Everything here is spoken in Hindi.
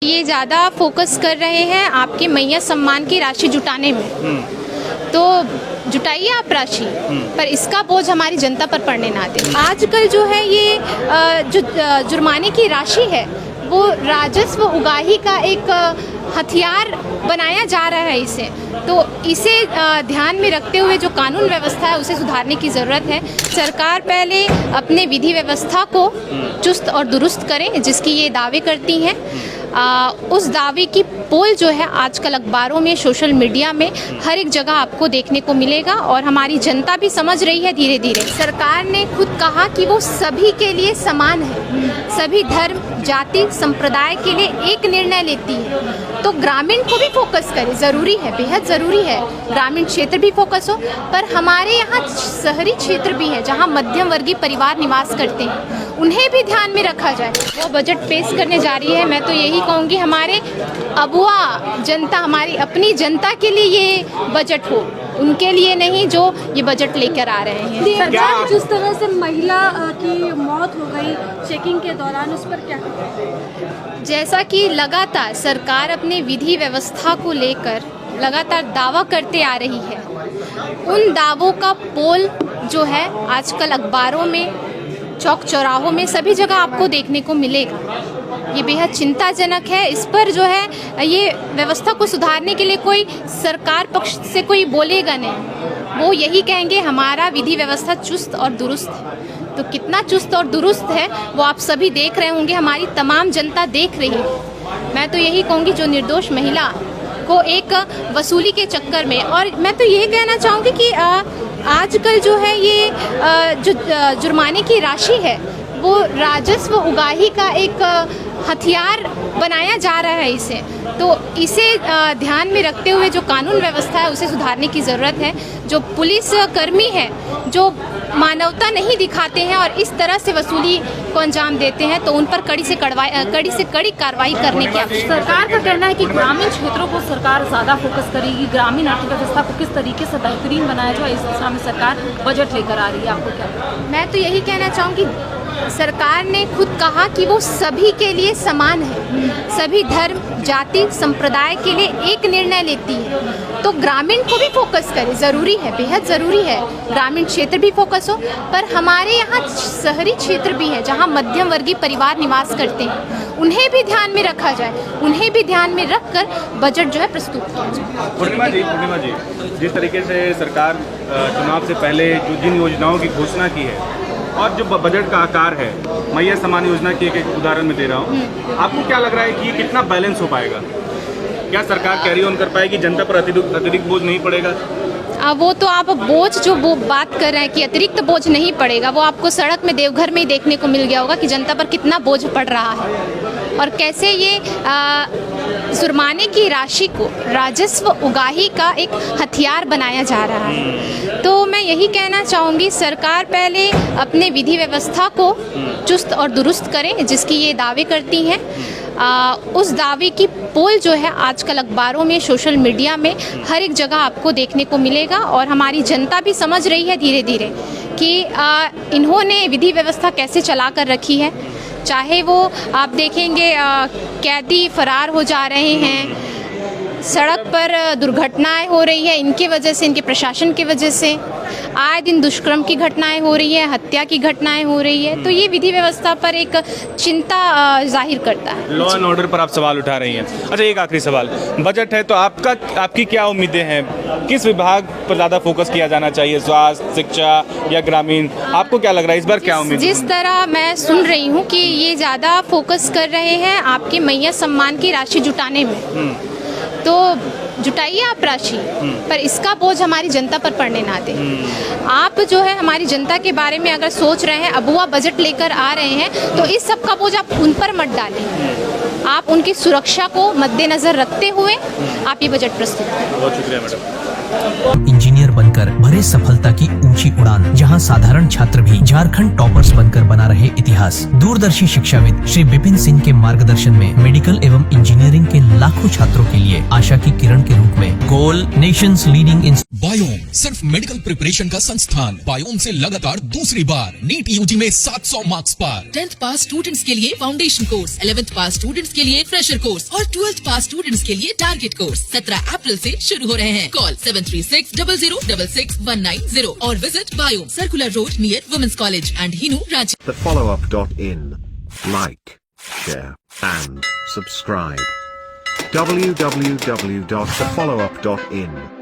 ये ज़्यादा फोकस कर रहे हैं आपके मैया सम्मान की राशि जुटाने में। तो जुटाइए आप राशि, पर इसका बोझ हमारी जनता पर पड़ने ना दें। आजकल जो है ये जो जुर्माने की राशि है वो राजस्व उगाही का एक हथियार बनाया जा रहा है इसे। तो इसे ध्यान में रखते हुए जो कानून व्यवस्था है उसे सुधारने की ज़रूरत है। सरकार पहले अपने विधि व्यवस्था को चुस्त और दुरुस्त करे जिसकी ये दावे करती हैं। उस दावे की पोल जो है आजकल अखबारों में, सोशल मीडिया में हर एक जगह आपको देखने को मिलेगा और हमारी जनता भी समझ रही है धीरे धीरे। सरकार ने खुद कहा कि वो सभी के लिए समान है, सभी धर्म, जाति, संप्रदाय के लिए एक निर्णय लेती है। तो ग्रामीण को भी फोकस करे, ज़रूरी है, बेहद ज़रूरी है। ग्रामीण क्षेत्र भी फोकस हो, पर हमारे यहाँ शहरी क्षेत्र भी है जहाँ मध्यम वर्गीय परिवार निवास करते हैं, उन्हें भी ध्यान में रखा जाए। वो बजट पेश करने जा रही है। मैं तो यही कहूँगी हमारे अबुआ जनता, हमारी अपनी जनता के लिए ये बजट हो, उनके लिए नहीं जो ये बजट लेकर आ रहे हैं। सरकार जिस तरह से महिला की मौत हो गई चेकिंग के दौरान, उस पर क्या कहें? जैसा कि लगातार सरकार अपने विधि व्यवस्था को लेकर लगातार दावा करते आ रही है, उन दावों का पोल जो है आजकल अखबारों में, चौक चौराहों में, सभी जगह आपको देखने को मिलेगा। ये बेहद चिंताजनक है। इस पर जो है ये व्यवस्था को सुधारने के लिए कोई सरकार पक्ष से कोई बोलेगा नहीं, वो यही कहेंगे हमारा विधि व्यवस्था चुस्त और दुरुस्त है। तो कितना चुस्त और दुरुस्त है वो आप सभी देख रहे होंगे, हमारी तमाम जनता देख रही है। मैं तो यही कहूँगी जो निर्दोष महिला को एक वसूली के चक्कर में, और मैं तो यही कहना चाहूँगी कि आजकल जो है ये जो जुर्माने की राशि है वो राजस्व उगाही का एक हथियार बनाया जा रहा है इसे। तो इसे ध्यान में रखते हुए जो कानून व्यवस्था है उसे सुधारने की ज़रूरत है। जो पुलिस कर्मी है जो मानवता नहीं दिखाते हैं और इस तरह से वसूली को अंजाम देते हैं, तो उन पर कड़ी से कड़ी कार्रवाई करने की आवश्यकता है। सरकार का कहना है कि ग्रामीण क्षेत्रों को सरकार ज़्यादा फोकस करेगी, ग्रामीण अर्थव्यवस्था को किस तरीके से बेहतरीन बनाया जाए इस दिशा में सरकार बजट लेकर आ रही है। आपको क्या? मैं तो यही कहना चाहूँगी, सरकार ने खुद कहा कि वो सभी के लिए समान है, सभी धर्म, जाति, संप्रदाय के लिए एक निर्णय लेती है। तो ग्रामीण को भी फोकस करे, ज़रूरी है, बेहद ज़रूरी है। ग्रामीण क्षेत्र भी फोकस हो, पर हमारे यहाँ शहरी क्षेत्र भी है जहाँ मध्यम वर्गीय परिवार निवास करते हैं, उन्हें भी ध्यान में रखा जाए, उन्हें भी ध्यान में रखकर बजट जो है प्रस्तुत किया जाए। पूर्णिमा जी, जिस तरीके से सरकार चुनाव से पहले जो जिन योजनाओं की घोषणा की है और जो बजट का आकार है, मैया सम्मान योजना की एक उदाहरण में दे रहा हूँ, आपको क्या लग रहा है कि ये कितना बैलेंस हो पाएगा? क्या सरकार कैरी ऑन कर पाएगी? जनता पर अतिरिक्त बोझ नहीं पड़ेगा? वो तो आप बोझ जो वो बात कर रहे हैं कि अतिरिक्त बोझ नहीं पड़ेगा, वो आपको सड़क में देवघर में ही देखने को मिल गया होगा कि जनता पर कितना बोझ पड़ रहा है और कैसे ये जुर्माने की राशि को राजस्व उगाही का एक हथियार बनाया जा रहा है। तो मैं यही कहना चाहूँगी, सरकार पहले अपने विधि व्यवस्था को चुस्त और दुरुस्त करे जिसकी ये दावे करती हैं। उस दावे की पोल जो है आजकल अखबारों में, सोशल मीडिया में हर एक जगह आपको देखने को मिलेगा और हमारी जनता भी समझ रही है धीरे धीरे कि इन्होंने विधि व्यवस्था कैसे चला कर रखी है। चाहे वो आप देखेंगे कैदी फरार हो जा रहे हैं, सड़क पर दुर्घटनाएं हो रही है इनके वजह से, इनके प्रशासन की वजह से, आए दिन दुष्कर्म की घटनाएं हो रही है, हत्या की घटनाएं हो रही है। तो ये विधि व्यवस्था पर एक चिंता जाहिर करता है। लॉ एंड ऑर्डर पर आप सवाल उठा रही हैं। अच्छा, एक आखिरी सवाल, बजट है तो आपकी क्या उम्मीदें हैं? किस विभाग पर ज़्यादा फोकस किया जाना चाहिए, स्वास्थ्य, शिक्षा या ग्रामीण? आपको क्या लग रहा है इस बार क्या उम्मीद? जिस तरह मैं सुन रही हूँ कि ये ज़्यादा फोकस कर रहे हैं आपके मैया सम्मान की राशि जुटाने में, तो जुटाइए आप राशि, पर इसका बोझ हमारी जनता पर पड़ने ना दें। आप जो है हमारी जनता के बारे में अगर सोच रहे हैं, अबुआ बजट लेकर आ रहे हैं, तो इस सब का बोझ आप उन पर मत डालें। आप उनकी सुरक्षा को मद्देनजर रखते हुए आप ये बजट प्रस्तुत करें। बहुत शुक्रिया मैडम। इंजीनियर बनकर भरे सफलता की ऊंची उड़ान, जहां साधारण छात्र भी झारखंड टॉपर्स बनकर बना रहे इतिहास। दूरदर्शी शिक्षाविद श्री विपिन सिंह के मार्गदर्शन में मेडिकल एवं इंजीनियरिंग के लाखों छात्रों के लिए आशा की किरण के रूप में। गोल नेशंस लीडिंग इन बायोम सिर्फ मेडिकल प्रिपरेशन का संस्थान। बायोम से लगातार दूसरी बार नीट यूजी में 700 मार्क्स पार। 10th पास स्टूडेंट्स के लिए फाउंडेशन कोर्स, 11th पास स्टूडेंट्स के लिए फ्रेशर कोर्स और 12th पास स्टूडेंट्स के लिए टारगेट कोर्स 17 अप्रैल से शुरू हो रहे हैं। कॉल 7360066190 और visit Biome, circular road near women's college and Hinoo, Ranchi. thefollowup.in. Like, share, and subscribe. www.thefollowup.in